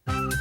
TOMz.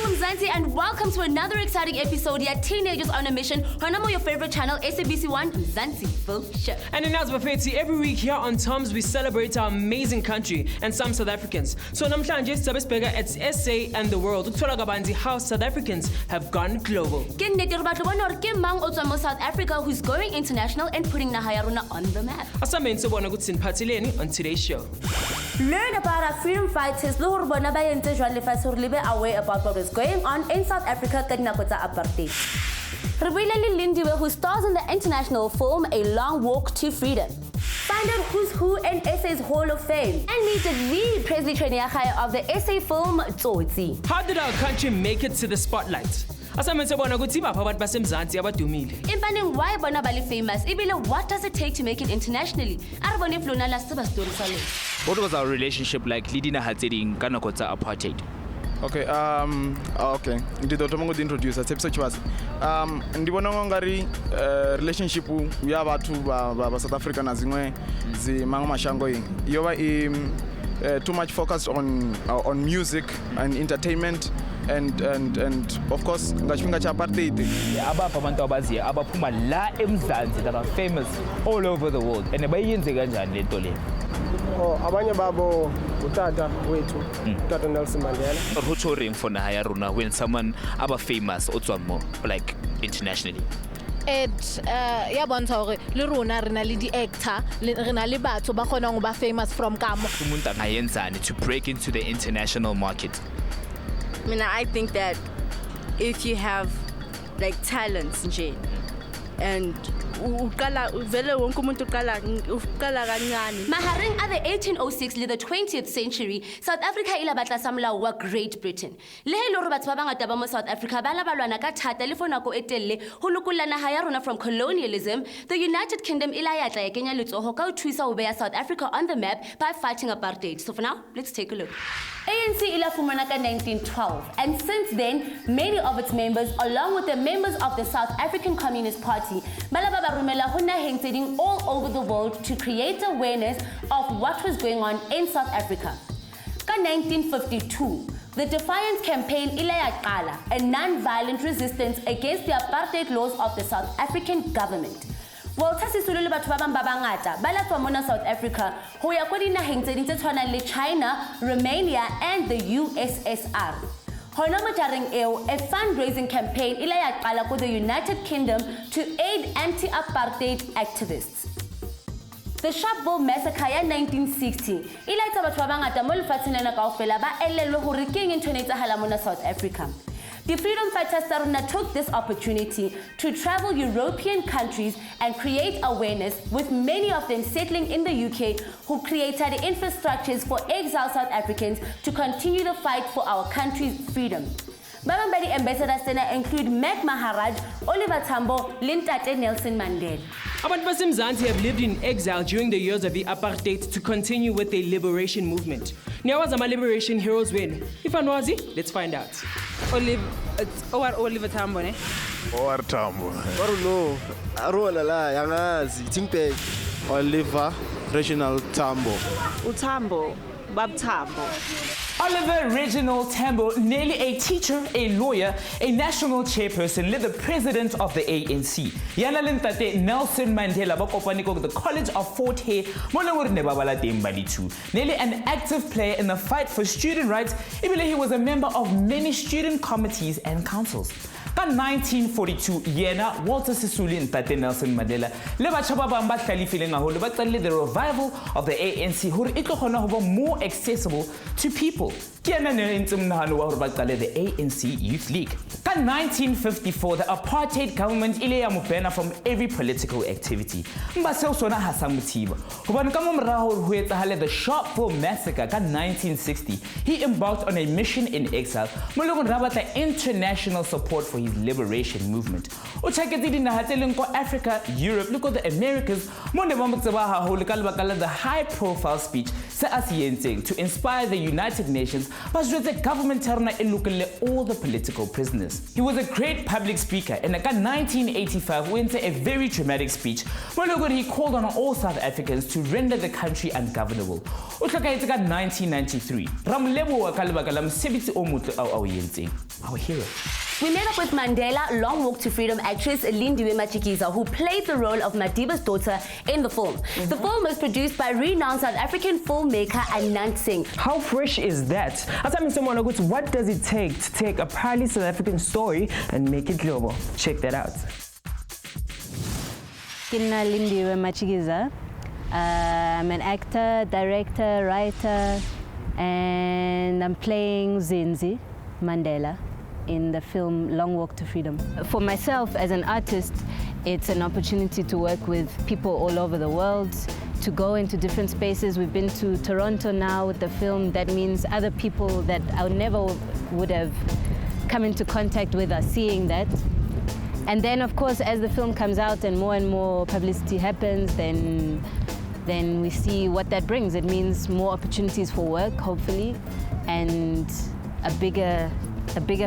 Mzansi, and welcome to another exciting episode here, Teenagers on a Mission. Hanamo, your favorite channel, SABC 1, Mzansi Full Show. And in Azbafeti, every week here on TOMz, we celebrate our amazing country and some South Africans. So namhlanje sabesibheka at SA and the world. Ukuthola kabanzi how South Africans have gone global. Ke nnete re batla bona hore ke mang o tswa mo South Africa who's going international and putting naha ya rona on the map. Asamenze bona ukuthi siniphatheleni on today's show. Learn about our freedom fighters le hore bona ba entse jwang lefatshe hore le be aware about what is going on in South Africa ka dinako tsa apartheid. Re buile le Lindiwe, who stars in the international film A Long Walk to Freedom. Find out who's who in SA's Hall of Fame and meet the Presley Treniachaya of the SA film TOMz. How did our country make it to the spotlight? Asamenze bona ukuthi bapha abantu basemzansi abadumile. Impaneng why bona bali famous? Ibile what does it take to make it internationally? Are bone flona la seba story sa le. What was our relationship like leading a hatseding ka nako tsa apartheid? Okay, okay. Ndidotho mongo introduce tsepisa chwasi. Ndibona ngari relationship ya bathu ba South Africa na zimwe zimanga mashango yini. Yoba too much focused on music and entertainment and of course ngachipinga cha apartheid. Abapha abantu abaziya abaphuma la eMzansi that are famous all over the world. And bayenze kanjani lento le? Oh, abanye babo utata wethu, utata Nelson Mandela. What's ring for naha ya rona when someone aba famous otswa mo like internationally? Ya bontsha hore le rona rena le di actor rena le batho ba khona go ba famous from kamo. Umuntu angayenzani to break into the international market? I mean, I think that if you have like talents nje and uqala vele wonke umuntu uqala kancane. Mahareng are the 1806 le the 20th century, South Africa ila batla samla wa Great Britain. Le he lore batho ba bangata ba mo South Africa ba la balwana ka thata le for nako e telle ho lokolla naha ya rona from colonialism. The United Kingdom ila ya tla ya kenya letsoho ka o thuisa ho beya South Africa on the map by fighting apartheid. So for now, let's take a look. ANC ila fumana ka 1912, and since then many of its members along with the members of the South African Communist Party balaba barumela ho naheng tse ding all over the world to create awareness of what was going on in South Africa. Ka 1952, the Defiance Campaign ila ya qala, a non-violent resistance against the apartheid laws of the South African government. Walter Sisulu le batho ba bang ba bangata ba latswa mona South Africa ho ya kwa dinaheng tse ding tse tshwanang le China, Romania and the USSR. Hona mojareng eo, a fundraising campaign ila ya qala ko the United Kingdom to aid anti-apartheid activists. The Sharpeville massacre ya 1960 ila itsa batho ba bangata mo lefatsheng lena kaofela ba elellwe hore ke eng ntho e etsahala mona South Africa. The freedom fighters Saruna took this opportunity to travel European countries and create awareness, with many of them settling in the UK, who created infrastructures for exiled South Africans to continue the fight for our country's freedom. Babambadi ambassadors include Mac Maharaj, Oliver Tambo, Lintate Nelson Mandela. Abantu basemzansi have lived in exile during the years of the apartheid to continue with their liberation movement. Nyawaza ama liberation heroes win. If anwazi, let's find out. Oliver Tambo, ne? Tambo. Warulo, arola la yangazi, timpe. Oliver Reginald Tambo. Utambo, Bab Tambo. Oliver Reginald Tambo, nearly a teacher, a lawyer, a national chairperson, led the president of the ANC. Yana Lintate Nelson Mandela Bakopaniko, the College of Fort Hare, Molawur Nebabala Dembalitu. Nearly an active player in the fight for student rights, even he was a member of many student committees and councils. By 1942, Yena, Walter Sisulu and Tate Nelson Mandela, Leba Chababa Khali feeling a whole but the revival of the ANC, who is more accessible to people. ke yena ne entse monahano wa hore ba qale the ANC Youth League. Ka 1954, the apartheid government ile ya mo bana from every political activity. Mba seo sona ha sa mothiba. Hobane ka momorao ho etsahale the Sharpeville massacre ka 1960, he embarked on a mission in exile. Mo leng ra batla international support for his liberation movement. O tshaketse dinaha tse leng ko Africa, Europe le ko the Americas mo ne ba mo tseba haholo ka lebaka la the high profile speech se a se yentseng to inspire the United Nations ba jwetse government ya rona e lokolle all the political prisoners. He was a great public speaker and in 1985 went a very dramatic speech where he called on all South Africans to render the country ungovernable. O hlokahetse ka 1993. Ramleboha ka lebaka la mosebetsi o motle ao yentseng. Our hero. We met up with Mandela Long Walk to Freedom actress Lindiwe Machikiza, who played the role of Madiba's daughter in the film. The film was produced by renowned South African filmmaker Anant Singh. How fresh is that? Asking someone, what does it take to take a proudly South African story and make it global? Check that out. Kina Lindiwe Machikiza. I'm an actor, director, writer, and I'm playing Zinzi Mandela in the film Long Walk to Freedom. For myself as an artist, it's an opportunity to work with people all over the world, to go into different spaces. We've been to Toronto now with the film. That means other people that I never would have come into contact with are seeing that. And then of course, as the film comes out and more publicity happens, then we see what that brings. It means more opportunities for work, hopefully, and a bigger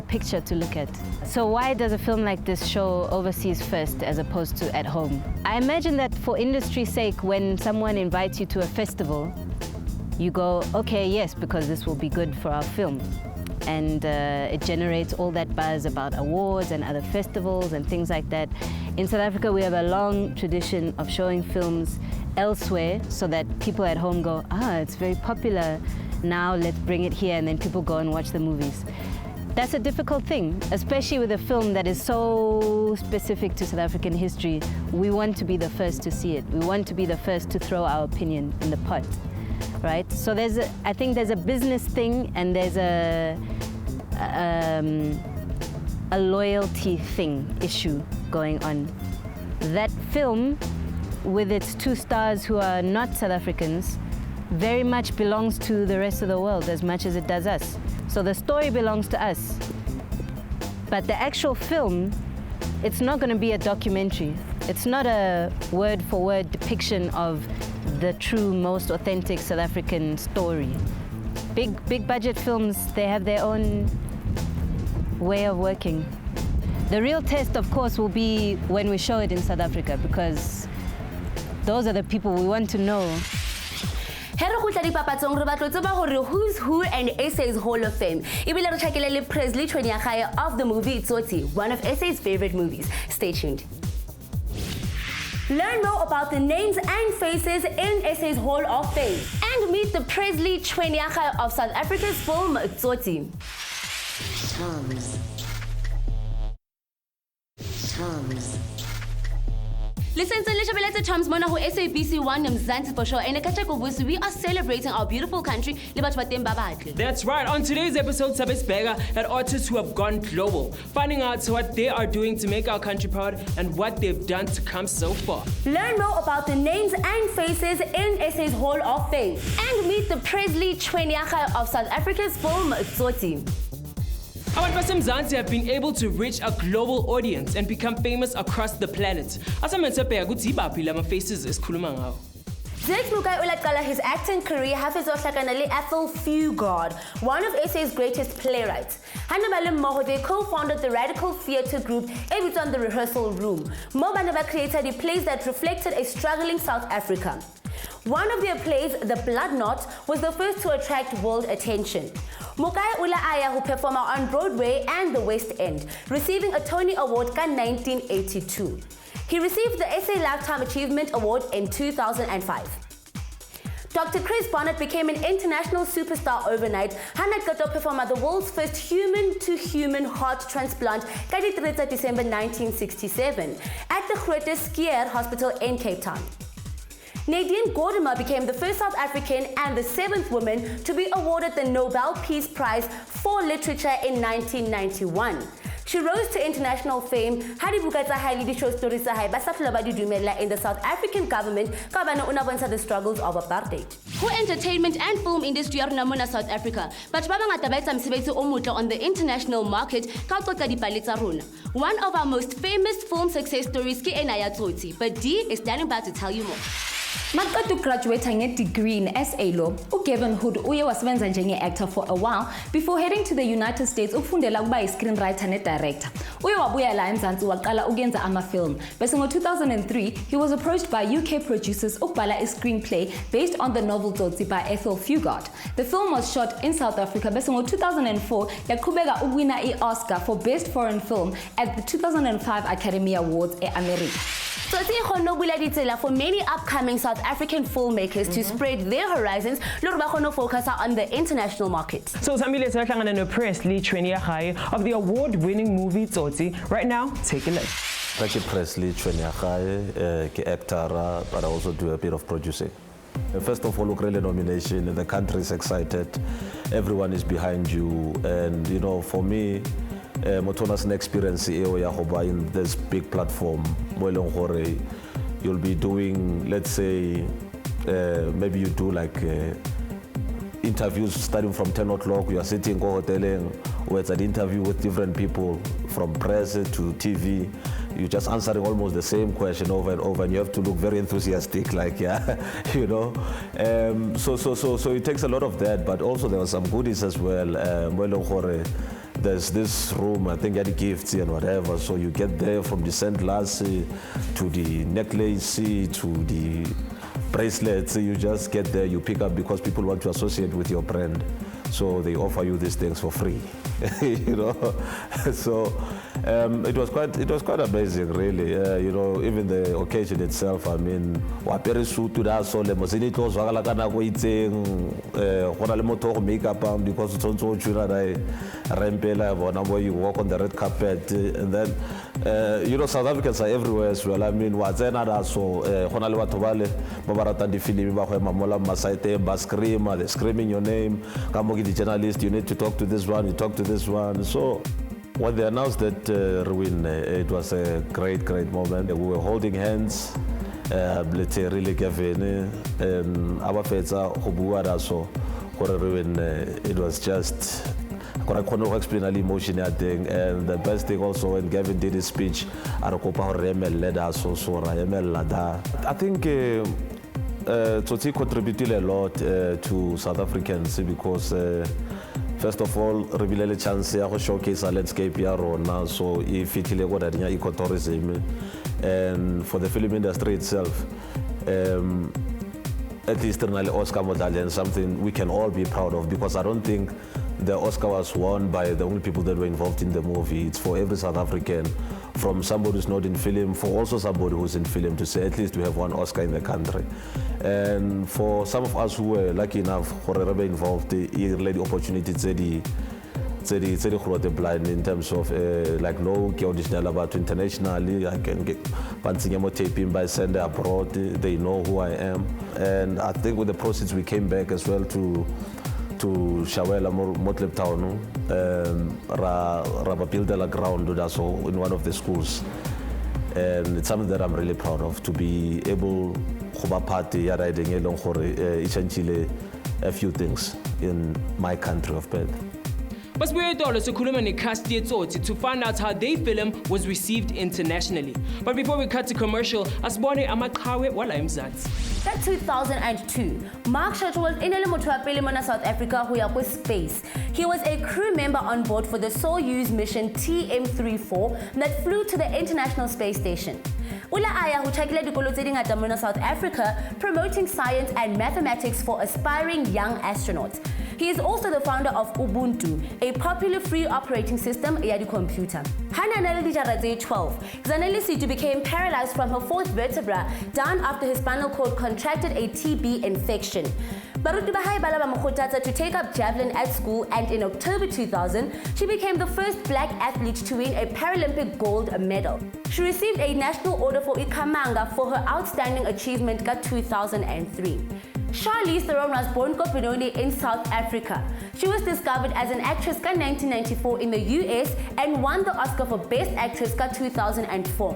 picture to look at. So why does a film like this show overseas first as opposed to at home? I imagine that for industry's sake, when someone invites you to a festival, you go, okay, yes, because this will be good for our film. And it generates all that buzz about awards and other festivals and things like that. In South Africa, we have a long tradition of showing films elsewhere so that people at home go, it's very popular. Now let's bring it here, and then people go and watch the movies. That's a difficult thing, especially with a film that is so specific to South African history. We want to be the first to see it. We want to be the first to throw our opinion in the pot, right? So I think there's a business thing and there's a loyalty issue going on. That film, with its two stars who are not South Africans, very much belongs to the rest of the world as much as it does us. So the story belongs to us. But the actual film, it's not going to be a documentary. It's not a word-for-word depiction of the true, most authentic South African story. Big budget films, they have their own way of working. The real test, of course, will be when we show it in South Africa, because those are the people we want to know. Who's Who and SA's Hall of Fame. Ibile re tshakile le Presley Tshweneyagae of the movie Tsotsi, one of SA's favorite movies. Stay tuned. Learn more about the names and faces in SA's Hall of Fame and meet the Presley Tshweneyagae of South Africa's film Tsotsi. TOMz. Listen to TOMz mona ho SABC 1 Mzansi for sure. And we are celebrating our beautiful country. That's right. On today's episode, SABC had artists who have gone global, finding out what they are doing to make our country proud and what they've done to come so far. Learn more about the names and faces in SA's Hall of Fame and meet the Presley Tshweneyagae of South Africa's film Tsotsi. Our Mzansi have been able to reach a global audience and become famous across the planet. Desmond ulaqala his acting career hafezohlakana le Ethel Fugard, one of SA's greatest playwrights. They co-founded the radical theatre group on the Rehearsal Room. Mobanaba created plays that reflected a struggling South Africa. One of their plays, The Blood Knot, was the first to attract world attention. Mokai Ula Aya, who performed on Broadway and the West End, receiving a Tony Award in 1982. He received the SA Lifetime Achievement Award in 2005. Dr. Chris Bonnet became an international superstar overnight. Hanat Kato performed at the world's first human-to-human heart transplant, December 1967, at the Groote Schuur Hospital in Cape Town. Nadine Gordimer became the first South African and the 7th woman to be awarded the Nobel Peace Prize for Literature in 1991. She rose to international fame ha di buka tsa hae le di-show stories tsa hae ba sa hlola ba di dumella in the South African government ka bana una bontsha the struggles of apartheid. Ho entertainment and film industry ya rona mona South Africa, batho ba bangata ba etsa mosebetsi o motle on the international market ka ho qoqa dipale tsa rona. One of our most famous film success stories ke ena ya Tsotsi, but D is standing by to tell you more. Maqeda graduating a degree in SA Law, uGavin Hood uye wasebenza njenge-actor for a while before heading to the United States ukufundela ukuba yi-screenwriter ne-director. Uye wabuya la eMzansi waqala ukuyenza ama-film. Bese ngo-2003, he was approached by UK producers ukubhala a screenplay based on the novel Tsotsi by Ethel Fugard. The film was shot in South Africa. Bese ngo-2004, yaqhubeka ukuwina i-Oscar for Best Foreign Film at the 2005 Academy Awards e-America. Tsotsi e kgonne ho bula ditsela for many upcoming South African filmmakers to spread their horizons le hore ba kgone ho focus on the international market. So Zambile sahlangana no Presley Chweneyagae of the award-winning movie Tsotsi. Right now, take a look. Presley Chweneyagae, actor, but I also do a bit of producing. First of all, look, really nomination. The country is excited. Everyone is behind you, and you know, for me, Motona's experience in this big platform, you'll be doing, let's say, maybe you do like interviews starting from 10 o'clock. You are sitting hoteling, where it's an interview with different people from press to TV. You're just answering almost the same question over and over, and you have to look very enthusiastic, like, yeah, you know. So it takes a lot of that, but also there were some goodies as well. There's this room, I think, at the gifts and whatever. So you get there from the sandglass to the necklace to the bracelets. You just get there, you pick up because people want to associate with your brand. So they offer you these things for free, you know. So it was quite amazing, really. You know, even the occasion itself. I mean, wapere suit to that so le mosini to zwagala kana go itseng gona le motho go make up because it's also chura dai rempela bona where you walk on the red carpet, and then you know, South Africans are everywhere as well. I mean, watsena da so gona le batho bale ba ba ratang di film ba go ema mola masaite ba scream, they screaming your name. The journalist, you need to talk to this one, you talk to this one. So when they announced that Ruin, it was a great moment. We were holding hands, let's say really Gavin, and our fates are Hobuada, so it was just I couldn't explain the emotion, I think. And the best thing also, when Gavin did his speech, I think Tsotsi contributed a lot to South Africans because first of all, revealed a chance to showcase a landscape here now. So if it is what ecotourism, and for the film industry itself, at least Oscar medallion, something we can all be proud of, because I don't think the Oscar was won by the only people that were involved in the movie. It's for every South African, from somebody who's not in film, for also somebody who's in film, to say at least we have one Oscar in the country. And for some of us who were lucky enough for be involved, the opportunity to blind in terms of like no audition about internationally. I can get taping by sender abroad. They know who I am, and I think with the proceeds we came back as well to Shawela Motlep Town, build a ground so in one of the schools, and it's something that I'm really proud of, to be able to party riding along for a few things in my country of birth. Basibuye tolo sikhuluma necast yeTsotsi to find out how their film was received internationally. But before we cut to commercial, asibone amaqhawe wala eMzansi. That 2002, Mark Shuttle was in Mona, South Africa, who was space. He was a crew member on board for the Soyuz mission TM34 that flew to the International Space Station. Ula aya who chakile dikolo tse dingata mona South Africa, promoting science and mathematics for aspiring young astronauts. He is also the founder of Ubuntu, a popular free operating system yadi computer. Hana 12. Zanelisitu became paralyzed from her fourth vertebra down after his spinal cord contracted a TB infection. Baruti Bahai Balaba Mkhotata to take up javelin at school, and in October 2000, she became the first black athlete to win a Paralympic gold medal. She received a National Order for Ikamanga for her outstanding achievement in 2003. Charlize Theron was born Kopenhagen in South Africa. She was discovered as an actress in 1994 in the US and won the Oscar for Best Actress in 2004,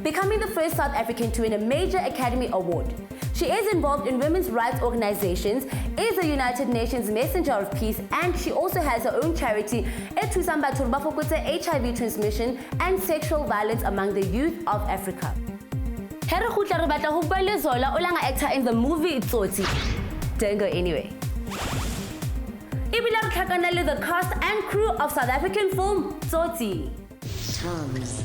becoming the first South African to win a major Academy Award. She is involved in women's rights organizations, is a United Nations Messenger of Peace, and she also has her own charity, HIV transmission and sexual violence among the youth of Africa. Hera khutla re batla ho bua le Zola o langa actor in the movie Tsotsi. Don't go anyway. Ibila re tlhakana le the cast and crew of South African film Tsotsi. TOMz.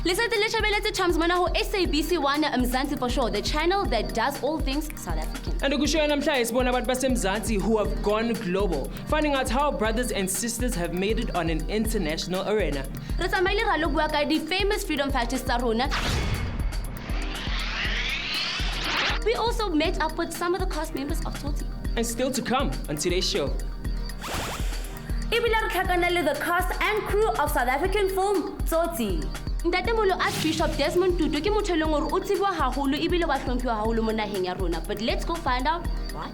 Listen to the TOMz mona ho SABC 1 Mzansi for sure, the channel that does all things South African. And ukushoya namhla isibona abantu baseMzansi who have gone global, finding out how brothers and sisters have made it on an international arena. Re tsamaile ra lo bua ka di famous freedom fighters tsa rona. We also met up with some of the cast members of Tsotsi. And still to come on today's show. Ibila re tlhakana le the cast and crew of South African film Tsotsi. Ntatemolo Archbishop Desmond Tutu ke motho le ngore o tsebwa haholo ebile wa hlomphiwa haholo mo naheng ya rona, but let's go find out why.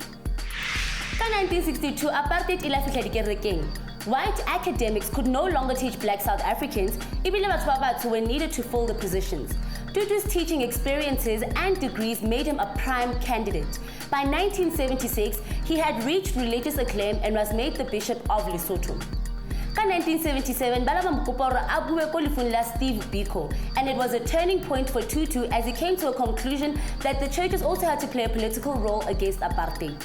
Ka 1962 apartheid ila fihla dikerekeng. White academics could no longer teach black South Africans, ebile batho ba batsho were needed to fill the positions. Tutu's teaching experiences and degrees made him a prime candidate. By 1976, he had reached religious acclaim and was made the Bishop of Lesotho. In 1977, Balaba Mkupora abue ko lifung la Steve Biko, and it was a turning point for Tutu as he came to a conclusion that the churches also had to play a political role against apartheid.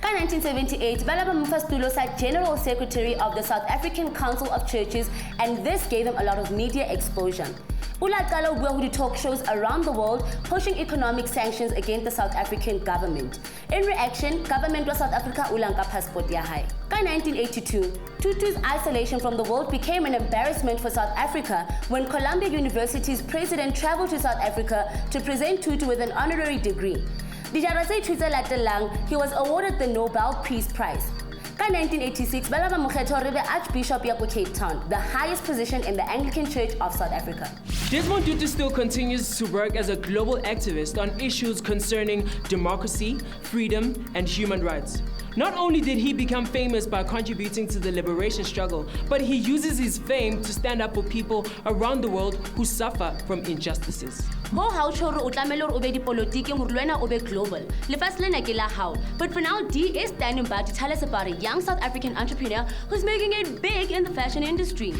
In 1978, Balaba Mfastulo sat General Secretary of the South African Council of Churches, and this gave him a lot of media exposure. Ulaqala ubuya talk shows around the world pushing economic sanctions against the South African government. In reaction, government of South Africa ulanka passport ya hai. In 1982, Tutu's isolation from the world became an embarrassment for South Africa when Columbia University's president traveled to South Africa to present Tutu with an honorary degree. He was awarded the Nobel Peace Prize. In 1986, Balaba Mokgetho re be Archbishop ya Cape Town, the highest position in the Anglican Church of South Africa. Desmond Tutu still continues to work as a global activist on issues concerning democracy, freedom, and human rights. Not only did he become famous by contributing to the liberation struggle, but he uses his fame to stand up for people around the world who suffer from injustices. Mo ha o tshore o tlamela o be dipolotiki hore lwena o be global. Lefatshe lena ke la hao. But for now, D is standing by to tell us about a young South African entrepreneur who's making it big in the fashion industry.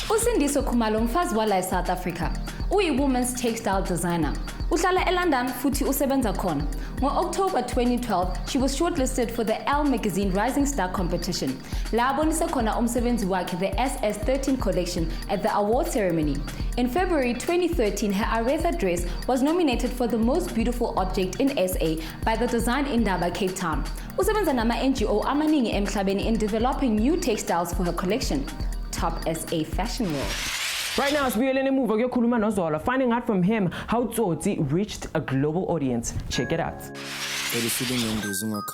Usindiso Khumalo mfazi wala eSouth Africa. Uyi-women's textile designer. Uhlala eLondon futhi usebenza khona. Ngo-October 2012, she was shortlisted for the Elle Magazine Rising Star competition. La abonisa khona umsebenzi wakhe the SS13 collection at the award ceremony. In February 2013, her Aretha dress was nominated for the most beautiful object in SA by the Design Indaba Cape Town. Usebenza nama-NGO amaningi emhlabeni in developing new textiles for her collection. Top SA Fashion World. Right now, sibuyeleni emuva kuyokhuluma noZola, finding out from him how Tsotsi reached a global audience. Check it out.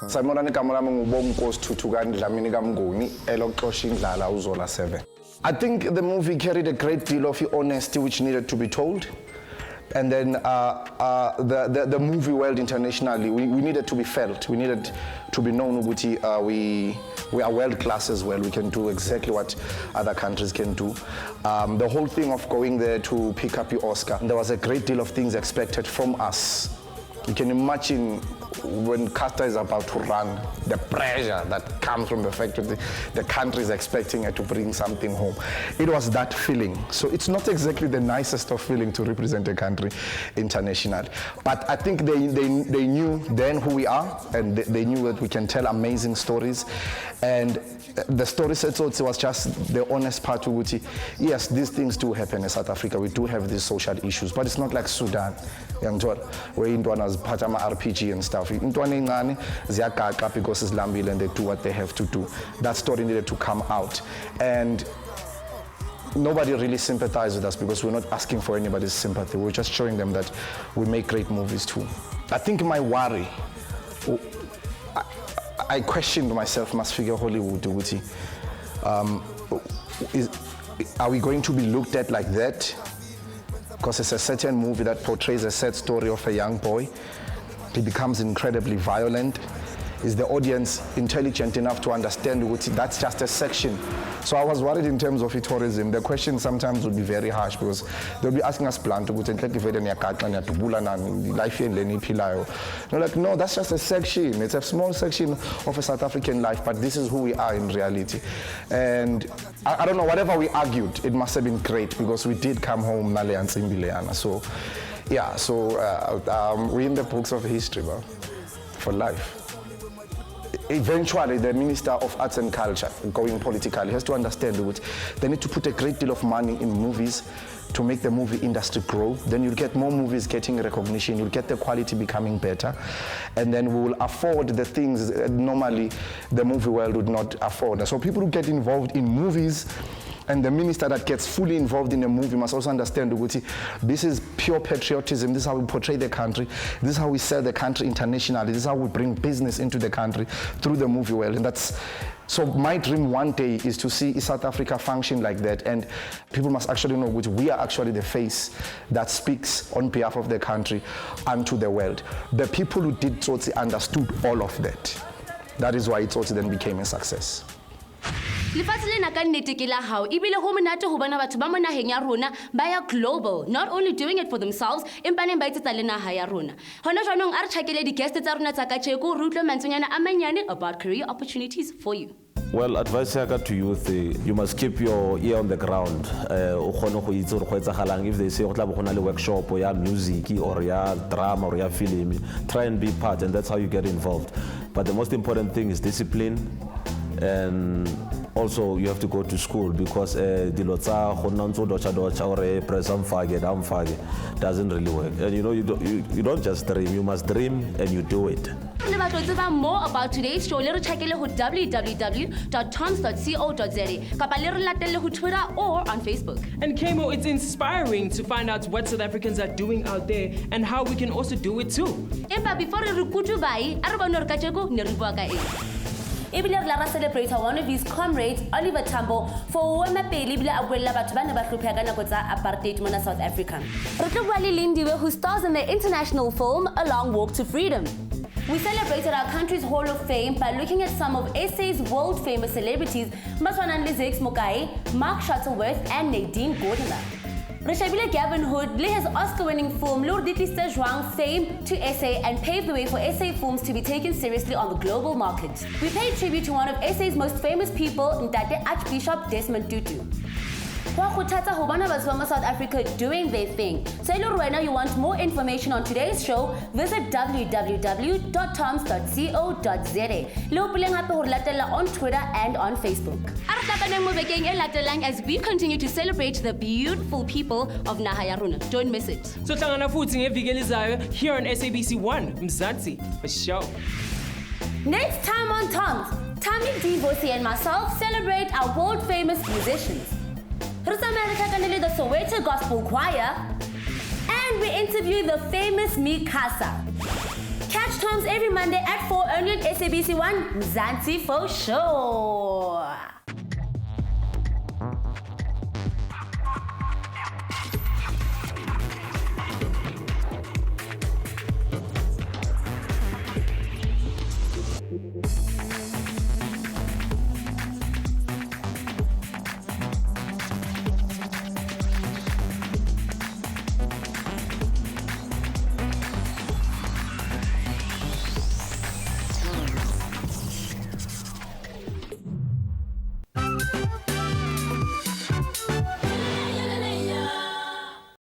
Sanibonani igama lami nguBonkosi Tutu kaNdlamini kaMnguni elokuxosha indlala uZola 7. I think the movie carried a great deal of honesty which needed to be told. And then the movie world internationally, we needed to be felt. We needed to be known. We are world class as well. We can do exactly what other countries can do. The whole thing of going there to pick up your Oscar, there was a great deal of things expected from us. You can imagine when Caster is about to run, the pressure that comes from the fact that the country is expecting her to bring something home. It was that feeling. So it's not exactly the nicest of feeling to represent a country internationally. But I think they knew then who we are, and they knew that we can tell amazing stories. And the story set out was just the honest part to which, yes, these things do happen in South Africa. We do have these social issues, but it's not like Sudan, where Indwanas Patama RPG and stuff. Indwane ziyagaqa because it's Lambile and they do what they have to do. That story needed to come out. And nobody really sympathized with us because we're not asking for anybody's sympathy. We're just showing them that we make great movies too. I think my worry, I questioned myself, must figure Hollywood, are we going to be looked at like that? Because it's a certain movie that portrays a sad story of a young boy. He becomes incredibly violent. Is the audience intelligent enough to understand that's just a section? So I was worried in terms of tourism. The question sometimes would be very harsh because they'll be asking us blunt, like, no, that's just a section. It's a small section of a South African life, but this is who we are in reality. And I don't know, whatever we argued, it must have been great because we did come home Nale and Simbileana. So yeah, we're in the books of history, bro, for life. Eventually, the Minister of Arts and Culture, going politically, has to understand that they need to put a great deal of money in movies to make the movie industry grow. Then you'll get more movies getting recognition, you'll get the quality becoming better, and then we will afford the things that normally the movie world would not afford. So people who get involved in movies, and the minister that gets fully involved in a movie must also understand that this is pure patriotism. This is how we portray the country. This is how we sell the country internationally. This is how we bring business into the country through the movie world. And so my dream one day is to see South Africa function like that. And people must actually know that we are actually the face that speaks on behalf of the country unto the world. The people who did Tsotsi understood all of that. That is why Tsotsi then became a success. Lefatshe lena ka nnete ke la hao ebile ho monate ho bona batho ba mo naheng ya rona ba ya global, not only doing it for themselves empa neng ba etsetsa le naha ya rona. Hona jwanong a re tjhakele di-guest tsa rona tsa kajeko re utlwe mantswenyana a manyane about career opportunities for you. Well, advice to youth, you must keep your ear on the ground. If they say workshop or your music or your drama or your film, try and be part, and that's how you get involved. But the most important thing is discipline, and also you have to go to school because doesn't really work. And you don't just dream, you must dream and you do it. More about today's show, check www.tomz.co.za, Twitter or on Facebook. And Kemo, it's inspiring to find out what South Africans are doing out there and how we can also do it too. Before ebile re celebrate one of his comrades, Oliver Tambo, for wema pele ebile a buella batho ba ne ba hlophea ka nako tsa apartheid mona South Africa. Re tlo bua le Lindiwe, who stars in the international film A Long Walk to Freedom. We celebrated our country's Hall of Fame by looking at some of SA's world-famous celebrities, Maswanang Lizix Mokai, Mark Shuttleworth, and Nadine Gordimer. Re shabile Gavin Hood le his Oscar-winning film Lord Ditlister Zhuang fame to SA and paved the way for SA films to be taken seriously on the global market. We paid tribute to one of SA's most famous people, Ntate Archbishop Desmond Tutu. South Africa doing their thing. So if you want more information on today's show, visit www.tomz.co.za. On Twitter and on Facebook. As we continue to celebrate the beautiful people of Naha ya Rona. Don't miss it. So hlangana futhi ngeviki elizayo here on SABC 1 Mzansi for sure. Next time on TOMz, Tammy Divosi and myself celebrate our world famous musicians. The Soweto Gospel Choir, and we interview the famous Mikasa. Catch TOMz every Monday at 4 only on SABC 1 Mzansi for sure.